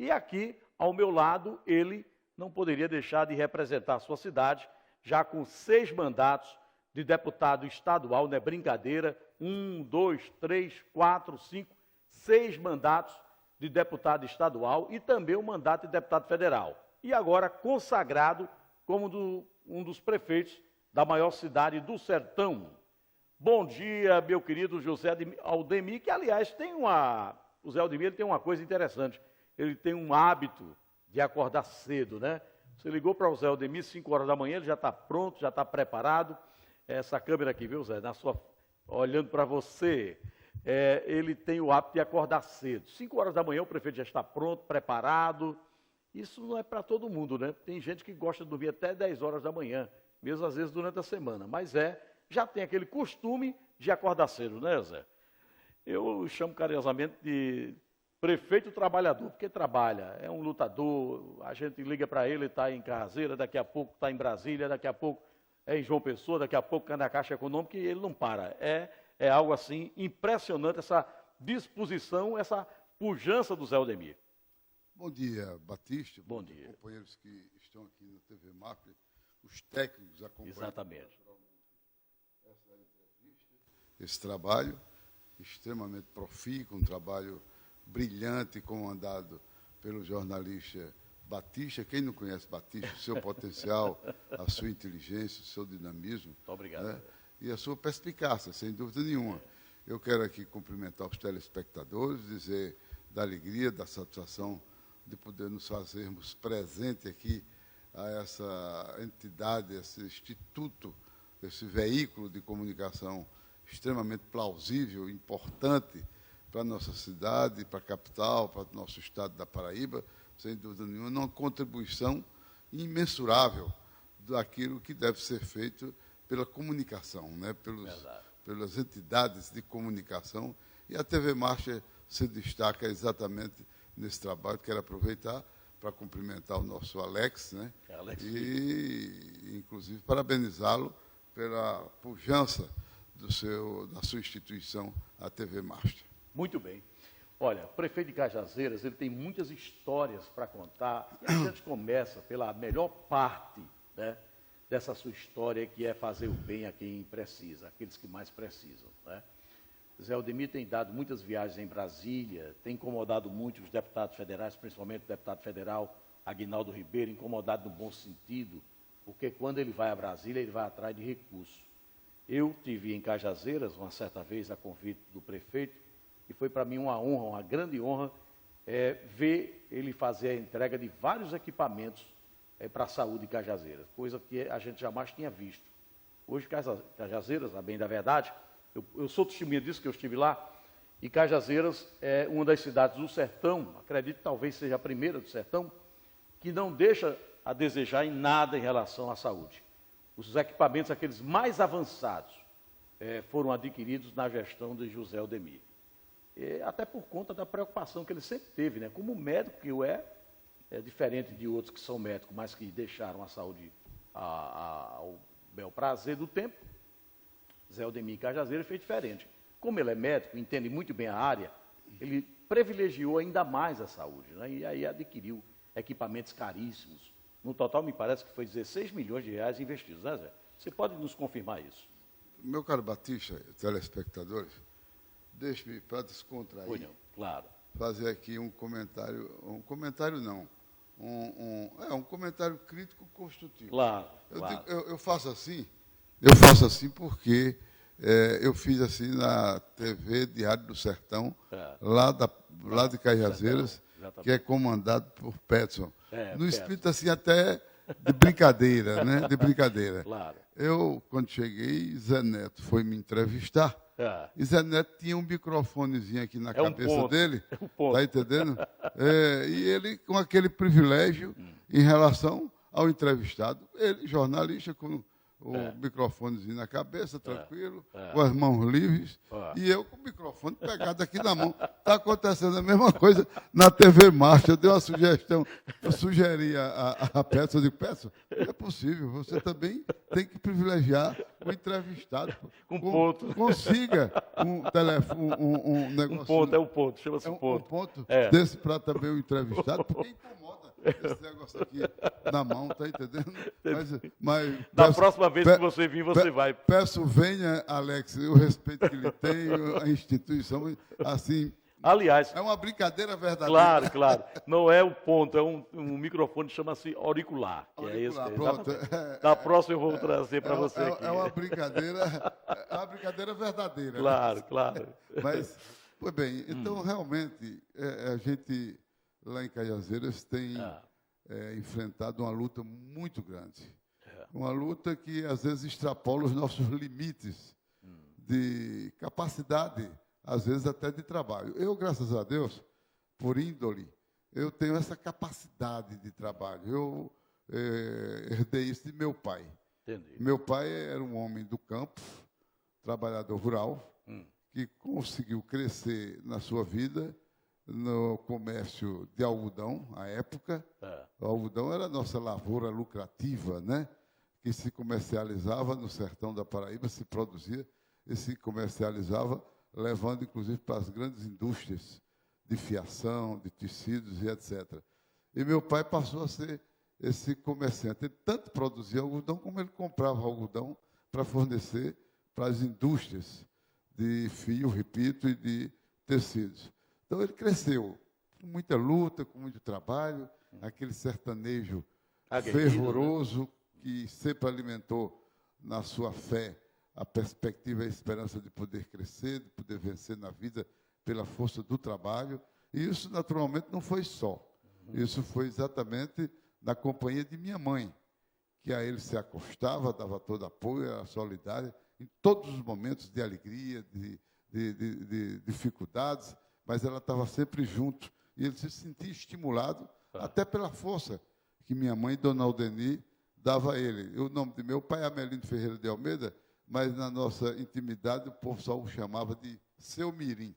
E aqui, ao meu lado, ele não poderia deixar de representar a sua cidade, já com 6 mandatos de deputado estadual, não é brincadeira, 1, 2, 3, 4, 5, 6 mandatos de deputado estadual e também um mandato de deputado federal. E agora consagrado como um dos prefeitos da maior cidade do sertão. Bom dia, meu querido José Aldemir, que aliás o Zé Aldemir tem uma coisa interessante, ele tem um hábito de acordar cedo, né? Você ligou para o Zé Aldemir 5 horas da manhã, ele já está pronto, já está preparado. Essa câmera aqui, viu, Zé, olhando para você, ele tem o hábito de acordar cedo. 5 horas da manhã o prefeito já está pronto, preparado. Isso não é para todo mundo, né? Tem gente que gosta de dormir até 10 horas da manhã, mesmo às vezes durante a semana, mas já tem aquele costume de acordar cedo, né, Zé? Eu chamo carinhosamente de prefeito trabalhador, porque trabalha, é um lutador, a gente liga para ele, está em Cajazeiras, daqui a pouco está em Brasília, daqui a pouco é em João Pessoa, daqui a pouco é na Caixa Econômica e ele não para. É algo assim impressionante, essa disposição, essa pujança do Zé Aldemir. Bom dia, Batista. Bom dia. Companheiros que estão aqui no TV Mapre, os técnicos acompanhando. Exatamente. Essa entrevista, esse trabalho extremamente profícuo, um trabalho brilhante, comandado pelo jornalista Batista. Quem não conhece Batista, o seu potencial, a sua inteligência, o seu dinamismo. Muito obrigado. Né? E a sua perspicácia, sem dúvida nenhuma. Eu quero aqui cumprimentar os telespectadores, dizer da alegria, da satisfação de poder nos fazermos presente aqui a essa entidade, esse instituto, esse veículo de comunicação extremamente plausível, importante para a nossa cidade, para a capital, para o nosso estado da Paraíba, sem dúvida nenhuma, uma contribuição imensurável daquilo que deve ser feito pela comunicação, né? Pelas entidades de comunicação, e a TV Marcha se destaca exatamente nesse trabalho. Quero aproveitar para cumprimentar o nosso Alex, né? E, inclusive, parabenizá-lo pela pujança da sua instituição, a TV Marcha. Muito bem. Olha, o prefeito de Cajazeiras, ele tem muitas histórias para contar, e a gente começa pela melhor parte, né, dessa sua história, que é fazer o bem a quem precisa, aqueles que mais precisam, né? Zé Aldemir tem dado muitas viagens em Brasília, tem incomodado muito os deputados federais, principalmente o deputado federal Aguinaldo Ribeiro, incomodado no bom sentido, porque quando ele vai a Brasília, ele vai atrás de recursos. Eu tive em Cajazeiras, uma certa vez, a convite do prefeito, e foi para mim uma honra, uma grande honra, ver ele fazer a entrega de vários equipamentos para a saúde de Cajazeiras, coisa que a gente jamais tinha visto. Hoje, Cajazeiras, a bem da verdade, eu sou testemunha disso, que eu estive lá, e Cajazeiras é uma das cidades do sertão, acredito que talvez seja a primeira do sertão, que não deixa a desejar em nada em relação à saúde. Os equipamentos, aqueles mais avançados, foram adquiridos na gestão de José Aldemir. Até por conta da preocupação que ele sempre teve, né? Como médico que é diferente de outros que são médicos, mas que deixaram a saúde ao bel prazer do tempo. Zé Aldemir Cajazeiras fez diferente. Como ele é médico, entende muito bem a área, ele privilegiou ainda mais a saúde, né? E aí adquiriu equipamentos caríssimos. No total, me parece que foi 16 milhões de reais investidos, né, Zé? Você pode nos confirmar isso? Meu caro Batista, telespectadores, deixe-me, para descontrair, Foi não, claro. fazer aqui um comentário crítico construtivo. Claro, Eu faço assim porque eu fiz assim na TV Diário do Sertão, lá de Cajazeiras, que é comandado por Peterson. No espírito assim até de brincadeira, né? De brincadeira. Claro. Eu, quando cheguei, Zé Neto foi me entrevistar, e Zé Neto tinha um microfonezinho aqui na cabeça dele, tá entendendo? E ele, com aquele privilégio em relação ao entrevistado, ele, jornalista, com o microfonezinho na cabeça, tranquilo, É. com as mãos livres, É. e eu com o microfone pegado aqui na mão. Está acontecendo a mesma coisa na TV Marcha. Eu dei uma sugestão, eu sugeri a peça, eu digo, peça, não é possível, você também tem que privilegiar o entrevistado. Com ponto. Consiga um telefone, um negócio. Um ponto, é um ponto, chama-se um ponto. ponto É. desse para também o entrevistado, porque incomoda esse negócio aqui na mão, tá entendendo? Mas Da próxima vez que você vir, você vai. Peço, venha, Alex, o respeito que lhe tenho, a instituição, assim, Aliás, é uma brincadeira verdadeira. claro, claro. Não é o ponto, é um microfone que chama-se auricular. Que Auricular, é esse. pronto. Da próxima eu vou trazer para você aqui. É uma brincadeira verdadeira. Claro, claro. Mas, pois bem, então realmente a gente lá em Cajazeiras tem enfrentado uma luta muito grande. Uma luta que às vezes extrapola os nossos limites de capacidade, às vezes até de trabalho. Eu, graças a Deus, por índole, eu tenho essa capacidade de trabalho. Eu herdei isso de meu pai. Entendi. Meu pai era um homem do campo, trabalhador rural, que conseguiu crescer na sua vida no comércio de algodão, à época. O algodão era a nossa lavoura lucrativa, né? Que se comercializava no sertão da Paraíba, se produzia e se comercializava, levando inclusive para as grandes indústrias de fiação, de tecidos e etc. E meu pai passou a ser esse comerciante. Ele tanto produzia algodão como ele comprava algodão para fornecer para as indústrias de fio, repito, e de tecidos. Então ele cresceu com muita luta, com muito trabalho, aquele sertanejo fervoroso, que sempre alimentou na sua fé a perspectiva e a esperança de poder crescer, de poder vencer na vida pela força do trabalho. E isso, naturalmente, não foi só. Isso foi exatamente na companhia de minha mãe, que a ele se acostava, dava todo apoio, era solidária, em todos os momentos de alegria, de dificuldades, mas ela estava sempre junto. E ele se sentia estimulado, até pela força que minha mãe, Dona Aldeni, dava a ele. O nome de meu pai é Amelino Ferreira de Almeida, mas na nossa intimidade o povo só o chamava de Seu Mirim.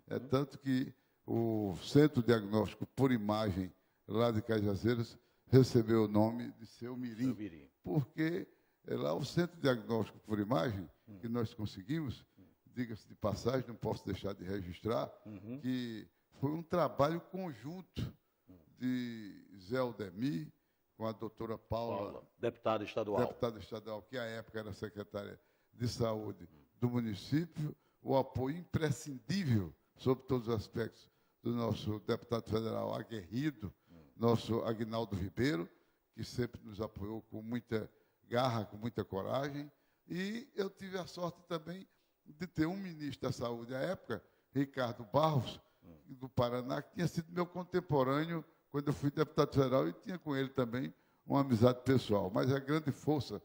É tanto que o Centro Diagnóstico por Imagem, lá de Cajazeiras, recebeu o nome de Seu Mirim, porque lá o Centro Diagnóstico por Imagem, que nós conseguimos, diga-se de passagem, não posso deixar de registrar, que foi um trabalho conjunto de Zé Aldemir, com a doutora Paula, deputada estadual, que à época era secretária de Saúde do município, o apoio imprescindível, sob todos os aspectos, do nosso deputado federal aguerrido, nosso Aguinaldo Ribeiro, que sempre nos apoiou com muita garra, com muita coragem. E eu tive a sorte também de ter um ministro da Saúde à época, Ricardo Barros, do Paraná, que tinha sido meu contemporâneo quando eu fui deputado federal e tinha com ele também uma amizade pessoal. Mas a grande força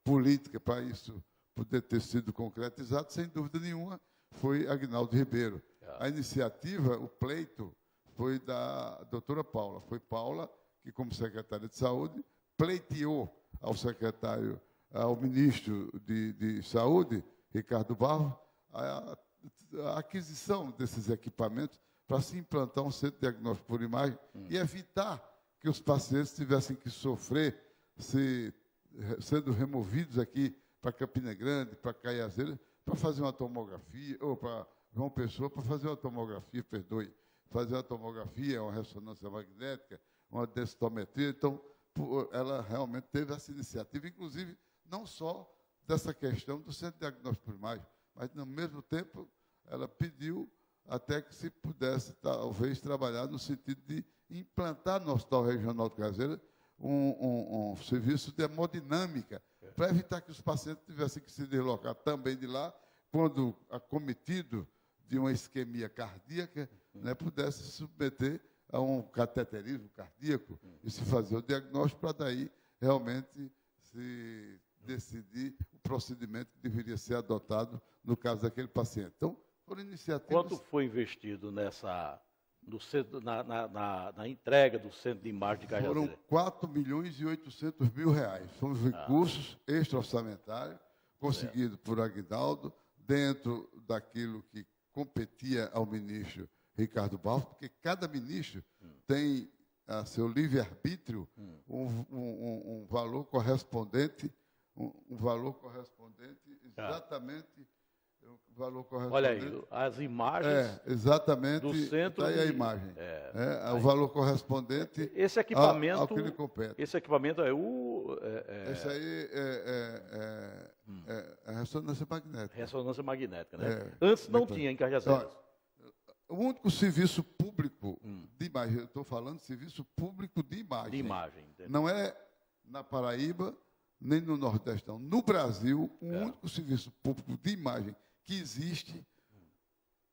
política para isso poder ter sido concretizado, sem dúvida nenhuma, foi Aguinaldo Ribeiro. A iniciativa, o pleito, foi da doutora Paula. Foi Paula que, como secretária de Saúde, pleiteou ao ministro de Saúde, Ricardo Barros, a aquisição desses equipamentos para se implantar um centro de diagnóstico por imagem e evitar que os pacientes tivessem que sofrer sendo removidos aqui para Campina Grande, para Cajazeiras, para fazer uma tomografia, ou para João Pessoa, para fazer uma tomografia, fazer uma tomografia, uma ressonância magnética, uma densitometria. Então, ela realmente teve essa iniciativa, inclusive, não só dessa questão do centro de diagnóstico por imagem, mas, no mesmo tempo, ela pediu até que se pudesse, talvez, trabalhar no sentido de implantar no Hospital Regional de Cajazeiras um serviço de hemodinâmica, para evitar que os pacientes tivessem que se deslocar também de lá, quando acometido de uma isquemia cardíaca, né, pudesse se submeter a um cateterismo cardíaco e se fazer o diagnóstico para daí realmente se decidir o procedimento que deveria ser adotado no caso daquele paciente. Então, foram iniciativas... Quanto foi investido no centro, na entrega do centro de imagem de Foram Cajazeiras? 4.800.000 reais. São os recursos extra-orçamentários conseguidos por Aguinaldo, dentro daquilo que competia ao ministro Ricardo Barros, porque cada ministro tem a seu livre-arbítrio um valor correspondente, exatamente, o valor correspondente. Olha aí, as imagens exatamente, do centro. Está aí a imagem. O valor correspondente esse equipamento, ao que lhe compete. Esse equipamento é Esse aí é ressonância magnética. Ressonância magnética, né? Antes não tinha em Cajazeiras. O único serviço público de imagem, eu estou falando de serviço público de imagem. De imagem, entendeu? Não é na Paraíba, nem no Nordestão. No Brasil, o único serviço público de imagem que existe,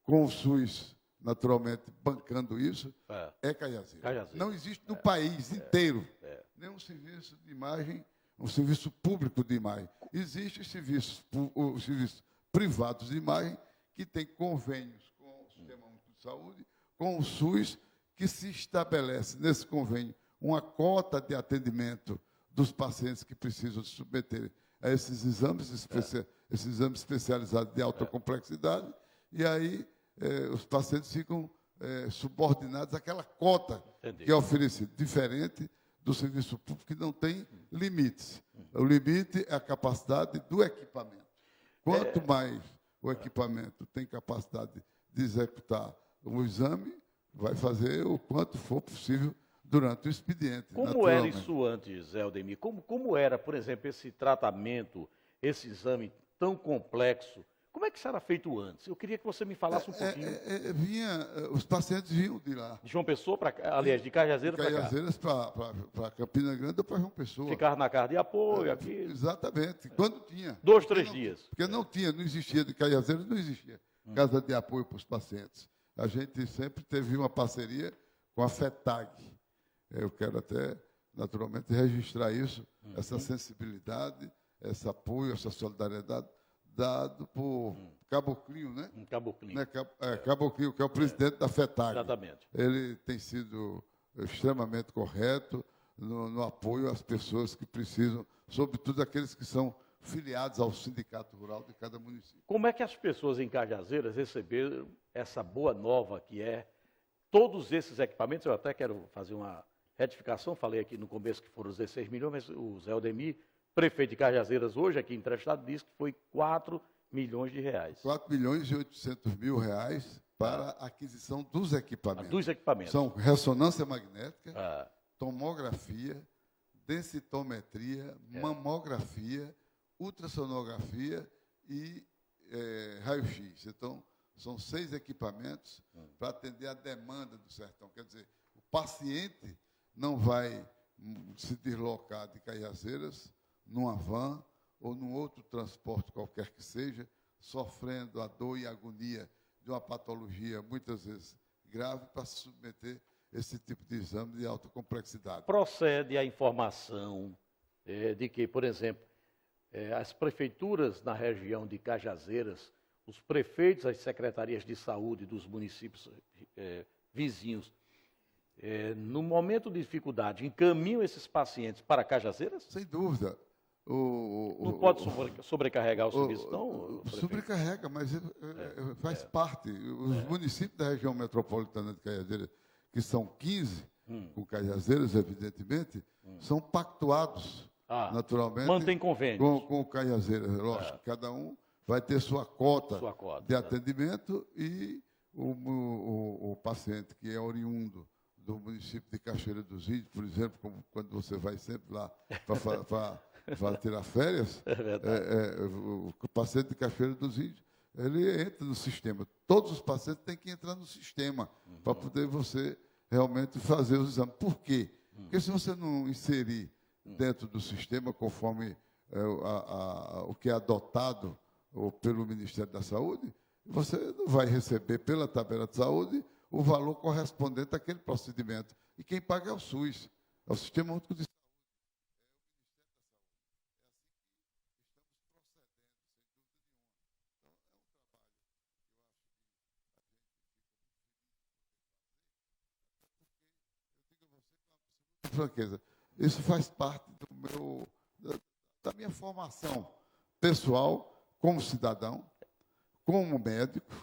com o SUS, naturalmente, bancando isso, é Cajazeiras. Não existe no país inteiro nenhum serviço de imagem, um serviço público de imagem. Existem os serviços privados de imagem que têm convênios com o Sistema Único de Saúde, com o SUS, que se estabelece nesse convênio uma cota de atendimento dos pacientes que precisam se submeter a esses exames, esses exames especializados de alta complexidade, e aí os pacientes ficam subordinados àquela cota que é oferecida, diferente do serviço público, que não tem limites. O limite é a capacidade do equipamento. Quanto mais o equipamento tem capacidade de executar o exame, vai fazer o quanto for possível durante o expediente. Como era isso antes, Zé Aldemir? Como era, por exemplo, esse tratamento, esse exame tão complexo? Como é que isso era feito antes? Eu queria que você me falasse um pouquinho. Os pacientes vinham de lá. De João Pessoa, aliás, de Cajazeiras para cá. Cajazeiras para Campina Grande ou para João Pessoa. Ficava na casa de apoio aqui. Exatamente. Quando tinha. 2, 3 dias. Porque não existia de Cajazeiras, não existia casa de apoio para os pacientes. A gente sempre teve uma parceria com a FETAG. Eu quero até, naturalmente, registrar isso, essa sensibilidade, esse apoio, essa solidariedade, dado por Caboclinho, né? Caboclinho. Caboclinho, que é o presidente da FETAG. Exatamente. Ele tem sido extremamente correto no apoio às pessoas que precisam, sobretudo aqueles que são filiados ao sindicato rural de cada município. Como é que as pessoas em Cajazeiras receberam essa boa nova que é todos esses equipamentos? Eu até quero fazer uma retificação, falei aqui no começo que foram 16 milhões, mas o Zé Aldemir, prefeito de Cajazeiras hoje, aqui entrevistado, disse que foi 4 milhões de reais. 4.800.000 reais para a aquisição dos equipamentos. Dos equipamentos. São ressonância magnética, tomografia, densitometria, mamografia, ultrassonografia e raio-x. Então, são 6 equipamentos para atender a demanda do sertão. Quer dizer, o paciente não vai se deslocar de Cajazeiras numa van ou num outro transporte qualquer que seja, sofrendo a dor e a agonia de uma patologia, muitas vezes grave, para se submeter a esse tipo de exame de alta complexidade. Procede a informação de que, por exemplo, as prefeituras na região de Cajazeiras, os prefeitos, as secretarias de saúde dos municípios vizinhos, no momento de dificuldade, encaminham esses pacientes para Cajazeiras? Sem dúvida. Não pode sobrecarregar o serviço, não? Sobrecarrega, mas faz parte. Os municípios da região metropolitana de Cajazeiras, que são 15, com Cajazeiras, evidentemente, são pactuados, naturalmente, mantém convênios com Cajazeiras. Lógico, cada um vai ter sua cota de atendimento e o paciente que é oriundo do município de Cachoeira dos Índios, por exemplo, como quando você vai sempre lá para tirar férias, o paciente de Cachoeira dos Índios, ele entra no sistema. Todos os pacientes têm que entrar no sistema para poder você realmente fazer os exames. Por quê? Porque se você não inserir dentro do sistema, conforme o que é adotado pelo Ministério da Saúde, você não vai receber pela tabela de saúde o valor correspondente àquele procedimento. E quem paga é o SUS, é o Sistema Único de Saúde. franqueza, isso faz parte da minha formação pessoal como cidadão, como médico,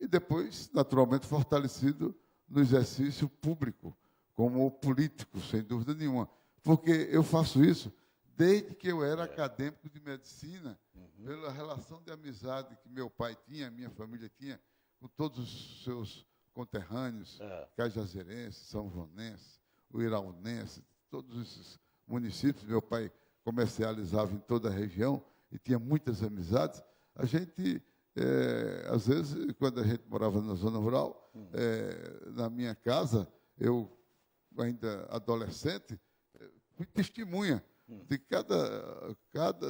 e depois, naturalmente, fortalecido no exercício público, como político, sem dúvida nenhuma. Porque eu faço isso desde que eu era acadêmico de medicina, pela relação de amizade que meu pai tinha, minha família tinha, com todos os seus conterrâneos, cajazeirenses, são joanenses, uiraunenses, todos esses municípios. Meu pai comercializava em toda a região e tinha muitas amizades. A gente, às vezes, quando a gente morava na zona rural, na minha casa, eu, ainda adolescente, fui testemunha de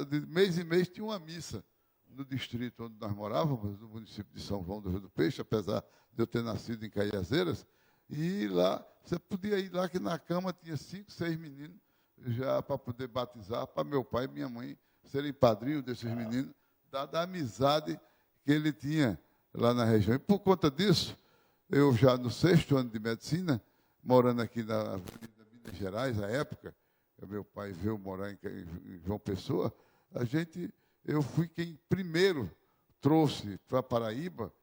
de mês em mês tinha uma missa no distrito onde nós morávamos, no município de São João do Rio do Peixe, apesar de eu ter nascido em Caiazeiras, e lá, você podia ir lá que na cama tinha 5, 6 meninos já para poder batizar, para meu pai e minha mãe serem padrinhos desses meninos, dada a amizade que ele tinha lá na região. E por conta disso, eu já no 6º ano de medicina, morando aqui na Avenida Minas Gerais, à época, meu pai veio morar em João Pessoa, eu fui quem primeiro trouxe para Paraíba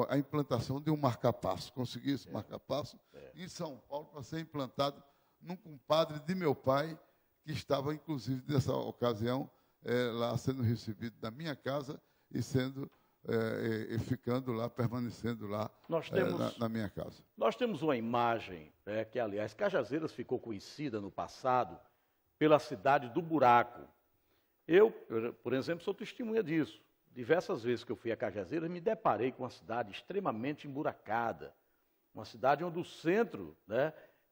a implantação de um marca-passo. Consegui esse marca-passo em São Paulo para ser implantado num compadre de meu pai, que estava, inclusive, nessa ocasião, lá sendo recebido da minha casa e ficando lá, permanecendo lá na minha casa. Nós temos uma imagem que, aliás, Cajazeiras ficou conhecida no passado pela cidade do buraco. Eu, por exemplo, sou testemunha disso. Diversas vezes que eu fui a Cajazeiras, me deparei com uma cidade extremamente emburacada. Uma cidade onde o centro,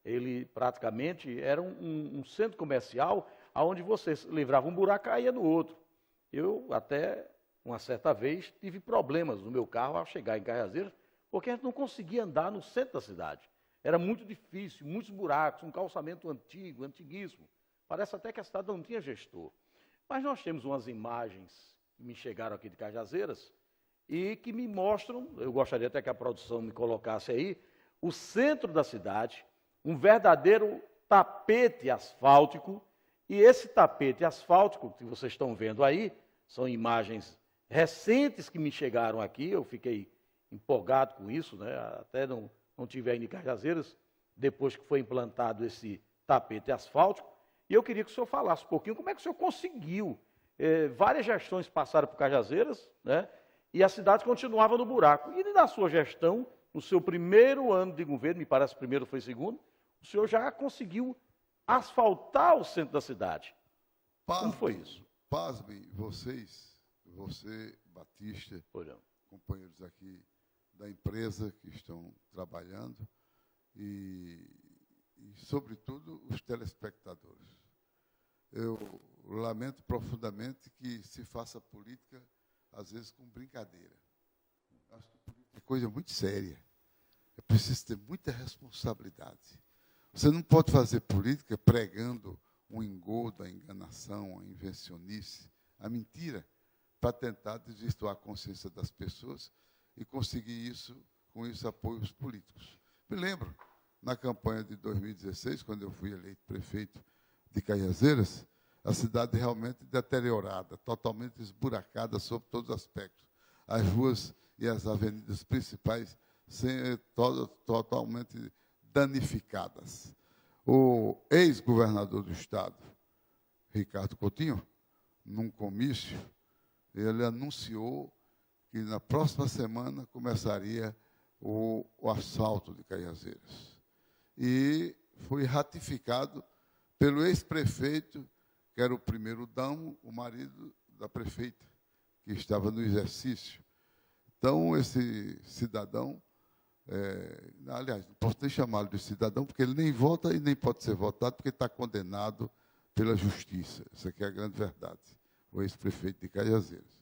ele praticamente era um centro comercial onde você livrava um buraco e caía no outro. Eu até, uma certa vez, tive problemas no meu carro ao chegar em Cajazeiras, porque a gente não conseguia andar no centro da cidade. Era muito difícil, muitos buracos, um calçamento antigo, antiguíssimo. Parece até que a cidade não tinha gestor. Mas nós temos umas imagens que me chegaram aqui de Cajazeiras e que me mostram, eu gostaria até que a produção me colocasse aí, o centro da cidade, um verdadeiro tapete asfáltico, e esse tapete asfáltico que vocês estão vendo aí, são imagens recentes que me chegaram aqui, eu fiquei empolgado com isso, até não tive ainda em Cajazeiras, depois que foi implantado esse tapete asfáltico, e eu queria que o senhor falasse um pouquinho como é que o senhor conseguiu. Várias gestões passaram por Cajazeiras, e a cidade continuava no buraco. E na sua gestão, no seu primeiro ano de governo, me parece que o primeiro foi o segundo, o senhor já conseguiu asfaltar o centro da cidade. Como foi isso? Pasmem você, Batista, companheiros aqui da empresa que estão trabalhando e, sobretudo, os telespectadores. Eu lamento profundamente que se faça política, às vezes, com brincadeira. Acho que política é coisa muito séria. É preciso ter muita responsabilidade. Você não pode fazer política pregando um engodo, a enganação, a invencionice, a mentira, para tentar desvirtuar a consciência das pessoas e conseguir com isso apoios políticos. Me lembro, na campanha de 2016, quando eu fui eleito prefeito de Cajazeiras, a cidade realmente deteriorada, totalmente esburacada sob todos os aspectos. As ruas e as avenidas principais totalmente danificadas. O ex-governador do Estado, Ricardo Coutinho, num comício, ele anunciou que na próxima semana começaria o asfalto de Cajazeiras. E foi ratificado pelo ex-prefeito, que era o primeiro damo, o marido da prefeita, que estava no exercício. Então, esse cidadão, aliás, não posso nem chamá-lo de cidadão, porque ele nem vota e nem pode ser votado, porque está condenado pela justiça. Essa aqui é a grande verdade, o ex-prefeito de Cajazeiras.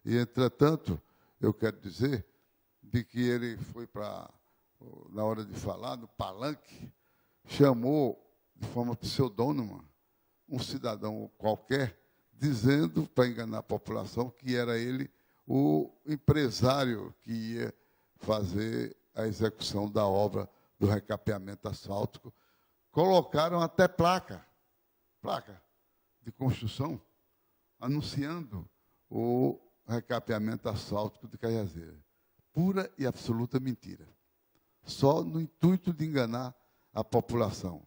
E, entretanto, eu quero dizer de que ele foi na hora de falar, no palanque, chamou de forma pseudônima um cidadão qualquer, dizendo, para enganar a população, que era ele o empresário que ia fazer a execução da obra do recapeamento asfáltico, colocaram até placa de construção, anunciando o recapeamento asfáltico de Cajazeiras. Pura e absoluta mentira. Só no intuito de enganar a população.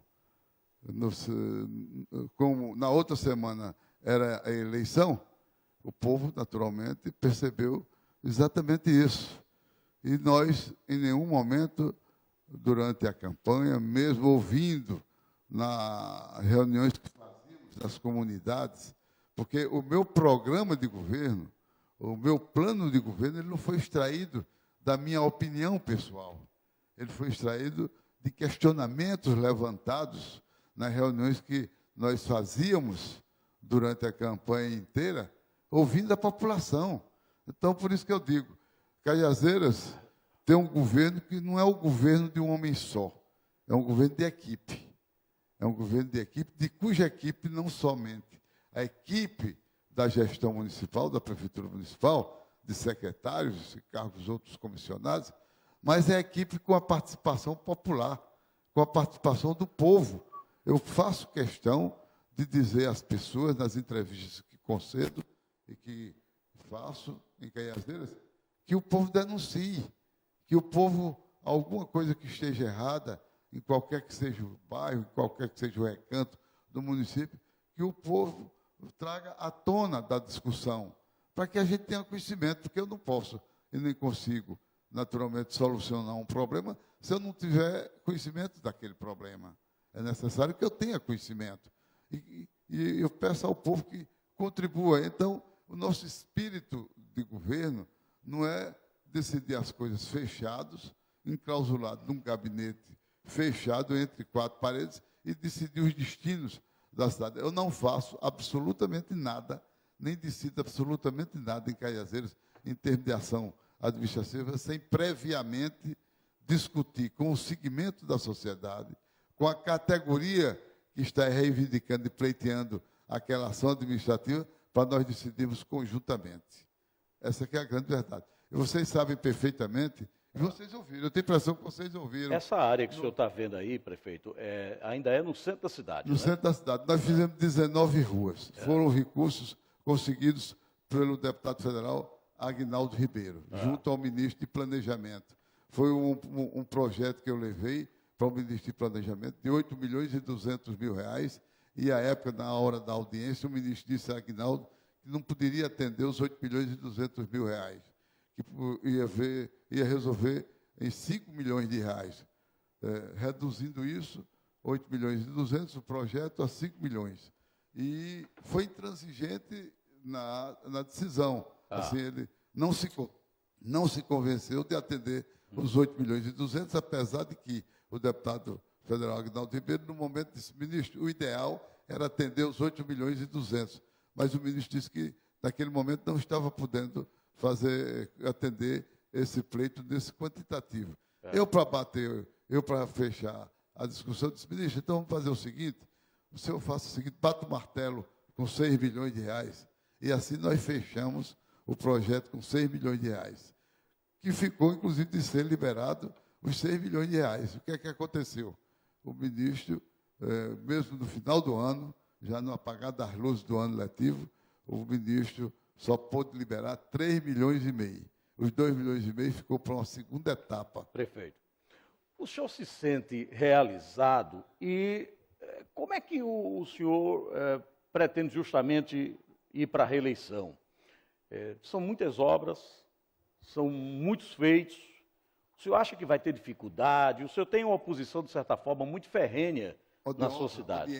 Como na outra semana era a eleição, o povo, naturalmente, percebeu exatamente isso. E nós, em nenhum momento, durante a campanha, mesmo ouvindo nas reuniões que fazíamos nas comunidades, porque o meu programa de governo, o meu plano de governo, ele não foi extraído da minha opinião pessoal. Ele foi extraído de questionamentos levantados nas reuniões que nós fazíamos durante a campanha inteira, ouvindo a população. Então, por isso que eu digo, Cajazeiras tem um governo que não é o governo de um homem só, é um governo de equipe. É um governo de equipe, de cuja equipe não somente a equipe da gestão municipal, da Prefeitura Municipal, de secretários e cargos outros comissionados, mas é a equipe com a participação popular, com a participação do povo. Eu faço questão de dizer às pessoas, nas entrevistas que concedo e que faço em Cajazeiras, que o povo denuncie, que o povo, alguma coisa que esteja errada, em qualquer que seja o bairro, em qualquer que seja o recanto do município, que o povo traga à tona da discussão, para que a gente tenha conhecimento, porque eu não posso e nem consigo, naturalmente, solucionar um problema se eu não tiver conhecimento daquele problema. É necessário que eu tenha conhecimento. E eu peço ao povo que contribua. Então, o nosso espírito de governo não é decidir as coisas fechados, enclausulado num gabinete fechado entre quatro paredes e decidir os destinos da cidade. Eu não faço absolutamente nada, nem decido absolutamente nada em Cajazeiras, em termos de ação administrativa, sem previamente discutir com o segmento da sociedade, com a categoria que está reivindicando e pleiteando aquela ação administrativa, para nós decidirmos conjuntamente. Essa aqui é a grande verdade. E vocês sabem perfeitamente, e vocês ouviram, eu tenho a impressão que vocês ouviram. Essa área que o senhor está vendo aí, prefeito, ainda é no centro da cidade, No centro da cidade. Nós fizemos 19 ruas. Foram recursos conseguidos pelo deputado federal Aguinaldo Ribeiro, junto ao ministro de Planejamento. Foi um projeto que eu levei para o ministro de Planejamento de 8 milhões e 200 mil reais, e, à época, na hora da audiência, o ministro disse a Aguinaldo que não poderia atender os 8 milhões e 200 mil reais, que ia resolver em 5 milhões de reais. Reduzindo isso, 8 milhões e 200, o projeto a 5 milhões. E foi intransigente na decisão. Assim, ele não se convenceu de atender os 8 milhões e 200, apesar de que o deputado federal Aguinaldo Ribeiro, no momento, disse: ministro, o ideal era atender os 8 milhões e 200. Mas o ministro disse que, naquele momento, não estava podendo atender esse pleito desse quantitativo. Eu, para fechar a discussão, disse: ministro, então vamos fazer o seguinte, o senhor faça o seguinte, bata o martelo com 6 milhões de reais. E assim nós fechamos o projeto com 6 milhões de reais, que ficou, inclusive, de ser liberado os 6 milhões de reais. O que é que aconteceu? O ministro, mesmo no final do ano, já no apagar das luzes do ano letivo, o ministro só pôde liberar 3 milhões e meio. Os 2 milhões e meio ficou para uma segunda etapa. Prefeito, o senhor se sente realizado e como é que o senhor pretende justamente ir para a reeleição? São muitas obras, são muitos feitos. O senhor acha que vai ter dificuldade? O senhor tem uma oposição, de certa forma, muito ferrenha na sua cidade.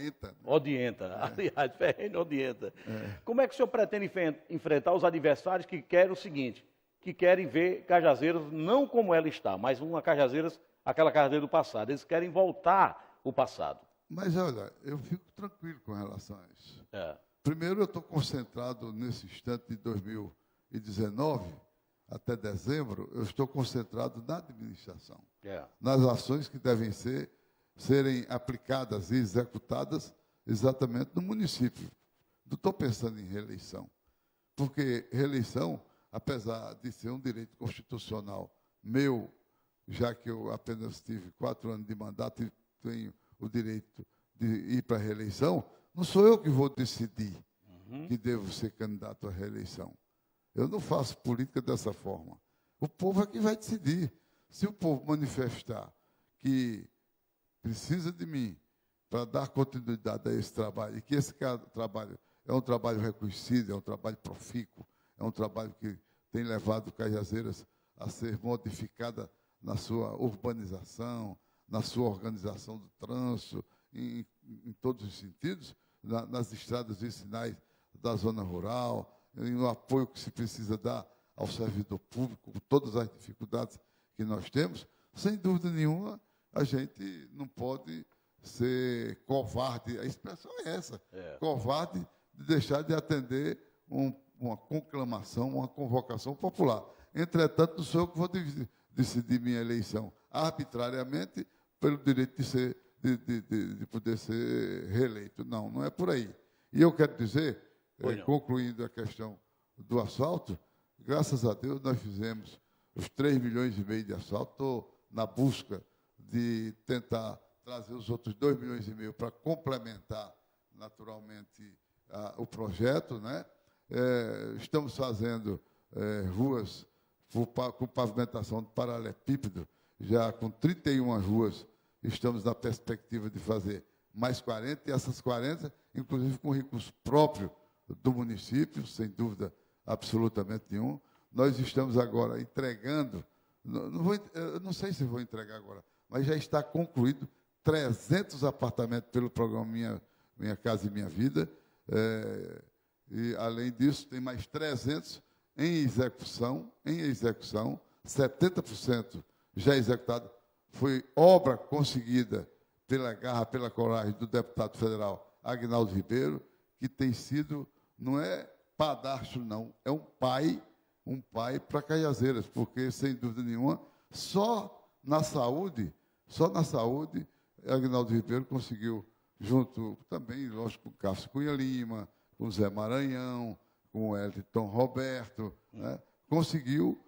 Odienta. Aliás, ferrenha odienta. Como é que o senhor pretende enfrentar os adversários que querem o seguinte, que querem ver Cajazeiras não como ela está, mas aquela Cajazeiras do passado. Eles querem voltar o passado. Mas, olha, eu fico tranquilo com relação a isso. Primeiro, eu estou concentrado nesse instante de 2019, até dezembro, eu estou concentrado na administração, nas ações que devem serem aplicadas e executadas exatamente no município. Não estou pensando em reeleição, porque reeleição, apesar de ser um direito constitucional meu, já que eu apenas tive 4 anos de mandato e tenho o direito de ir para a reeleição, não sou eu que vou decidir que devo ser candidato à reeleição. Eu não faço política dessa forma. O povo é que vai decidir. Se o povo manifestar que precisa de mim para dar continuidade a esse trabalho, e que esse trabalho é um trabalho reconhecido, é um trabalho profícuo, é um trabalho que tem levado Cajazeiras a ser modificada na sua urbanização, na sua organização do trânsito, em todos os sentidos, nas estradas vicinais da zona rural, no apoio que se precisa dar ao servidor público, com todas as dificuldades que nós temos. Sem dúvida nenhuma, a gente não pode ser covarde, a expressão é essa, covarde de deixar de atender uma conclamação, uma convocação popular. Entretanto, não sou eu que vou decidir minha eleição arbitrariamente pelo direito de poder ser reeleito. Não, não é por aí. E eu quero dizer, concluindo a questão do asfalto, graças a Deus nós fizemos os 3,5 milhões de asfalto. Estou na busca de tentar trazer os outros 2,5 milhões para complementar, naturalmente, o projeto, né? Estamos fazendo ruas com pavimentação de paralelepípedo, já com 31 ruas, estamos na perspectiva de fazer mais 40, e essas 40, inclusive com recurso próprio do município, sem dúvida absolutamente nenhum. Nós estamos agora entregando, eu não sei se vou entregar agora, mas já está concluído 300 apartamentos pelo programa Minha Casa e Minha Vida, e, além disso, tem mais 300 em execução, 70% já executado. Foi obra conseguida pela garra, pela coragem do deputado federal Aguinaldo Ribeiro, que tem sido, não é padastro, não, é um pai para Cajazeiras, porque, sem dúvida nenhuma, só na saúde, Aguinaldo Ribeiro conseguiu, junto também, lógico, com Cássio Cunha Lima, com Zé Maranhão, com Elton Roberto, né, conseguiu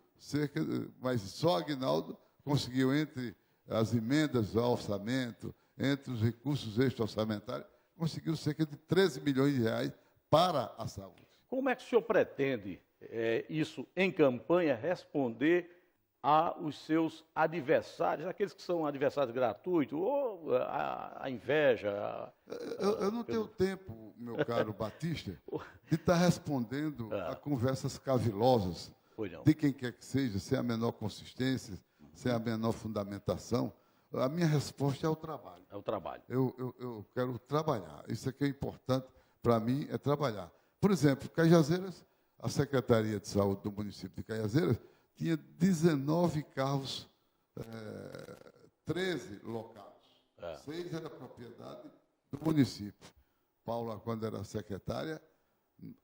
mas só Aguinaldo conseguiu, entre as emendas ao orçamento, entre os recursos extra-orçamentários, conseguiu cerca de 13 milhões de reais para a saúde. Como é que o senhor pretende, isso em campanha, responder aos seus adversários, aqueles que são adversários gratuitos, ou a inveja? Eu não tenho tempo, meu caro Batista, de estar respondendo a conversas cavilosas de quem quer que seja, sem a menor consistência, sem a menor fundamentação. A minha resposta é o trabalho. É o trabalho. Eu quero trabalhar. Isso aqui é importante para mim, é trabalhar. Por exemplo, Cajazeiras, a Secretaria de Saúde do município de Cajazeiras tinha 19 carros, 13 locados. 6 era propriedade do município. Paula, quando era secretária,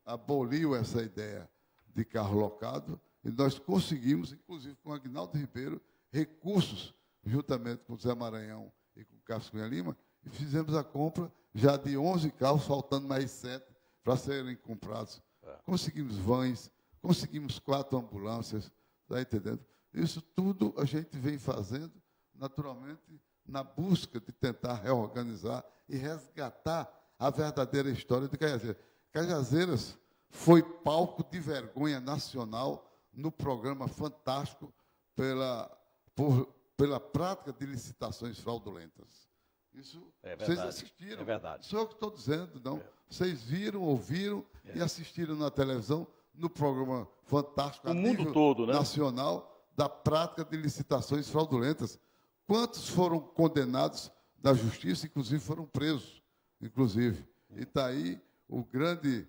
aboliu essa ideia de carro locado, e nós conseguimos, inclusive com Aguinaldo Ribeiro, recursos, juntamente com o Zé Maranhão e com o Cássio Cunha Lima, e fizemos a compra já de 11 carros, faltando mais 7 para serem comprados. Conseguimos vans, conseguimos 4 ambulâncias, está entendendo? Isso tudo a gente vem fazendo, naturalmente, na busca de tentar reorganizar e resgatar a verdadeira história de Cajazeiras. Cajazeiras foi palco de vergonha nacional no programa Fantástico pela prática de licitações fraudulentas. Isso vocês assistiram. É verdade. Sou eu que estou dizendo, não. Vocês viram, ouviram e assistiram na televisão, no programa Fantástico, o mundo todo, né? Nacional, da prática de licitações fraudulentas. Quantos foram condenados na justiça, inclusive foram presos, inclusive. E está aí o grande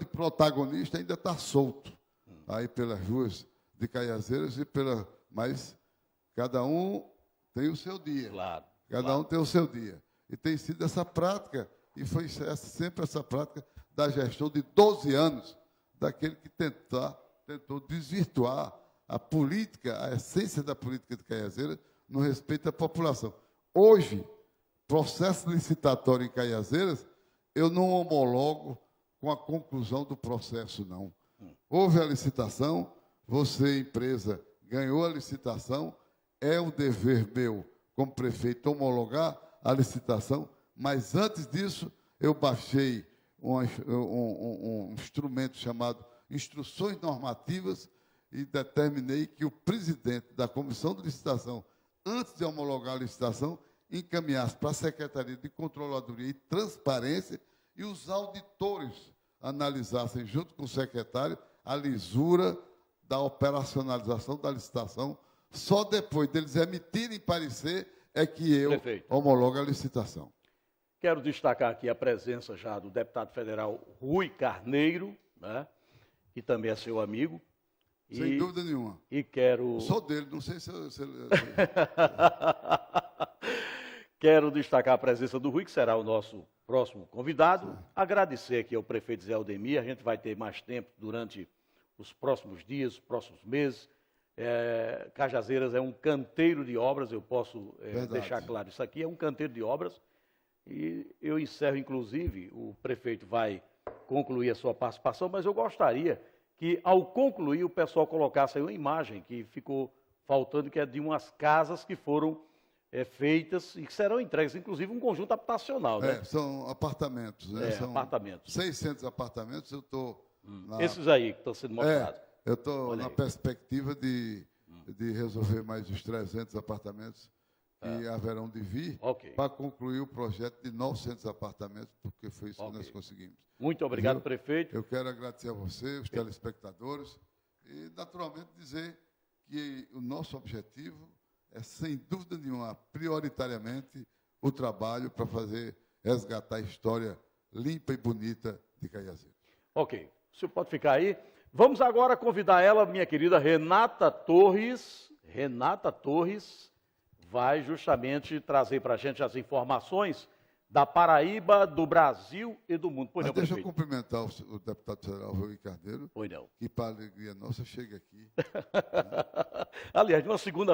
protagonista ainda está solto aí pelas ruas de Cajazeiras, mas cada um tem o seu dia. Claro. Cada um tem o seu dia. E tem sido essa prática, e foi sempre essa prática da gestão de 12 anos, daquele que tentou desvirtuar a política, a essência da política de Cajazeiras, no respeito à população. Hoje, processo licitatório em Cajazeiras, eu não homologo com a conclusão do processo, não. Houve a licitação, você, empresa, ganhou a licitação, é um dever meu, como prefeito, homologar a licitação, mas antes disso eu baixei um instrumento chamado Instruções Normativas e determinei que o presidente da comissão de licitação, antes de homologar a licitação, encaminhasse para a Secretaria de Controladoria e Transparência e os auditores analisassem, junto com o secretário, a lisura da operacionalização da licitação. Só depois deles emitirem parecer é que eu homologo a licitação. Quero destacar aqui a presença já do deputado federal Rui Carneiro, né, que também é seu amigo. Sem dúvida nenhuma. E quero... Eu sou dele, não sei se... Quero destacar a presença do Rui, que será o nosso próximo convidado. Agradecer aqui ao prefeito Zé Aldemir. A gente vai ter mais tempo durante os próximos dias, os próximos meses. Cajazeiras é um canteiro de obras, eu posso deixar claro isso aqui, é um canteiro de obras. E eu encerro, inclusive, o prefeito vai concluir a sua participação, mas eu gostaria que, ao concluir, o pessoal colocasse aí uma imagem que ficou faltando, que é de umas casas que foram feitas e que serão entregues, inclusive um conjunto habitacional. Né? São apartamentos. Né? São apartamentos. 600 apartamentos, eu estou... Esses aí que estão sendo mostrados. Eu estou na perspectiva de resolver mais os 300 apartamentos que haverão de vir para concluir o projeto de 900 apartamentos, porque foi isso que nós conseguimos. Muito obrigado, prefeito. Eu quero agradecer a você, os telespectadores, e, naturalmente, dizer que o nosso objetivo é, sem dúvida nenhuma, prioritariamente, o trabalho para resgatar a história limpa e bonita de Cajazeiras. Ok. O senhor pode ficar aí. Vamos agora convidar ela, minha querida Renata Torres. Renata Torres vai justamente trazer para a gente as informações da Paraíba, do Brasil e do mundo. Mas deixa eu cumprimentar o deputado federal Rui Carneiro, que, para a alegria nossa, chega aqui. Aliás, de uma segunda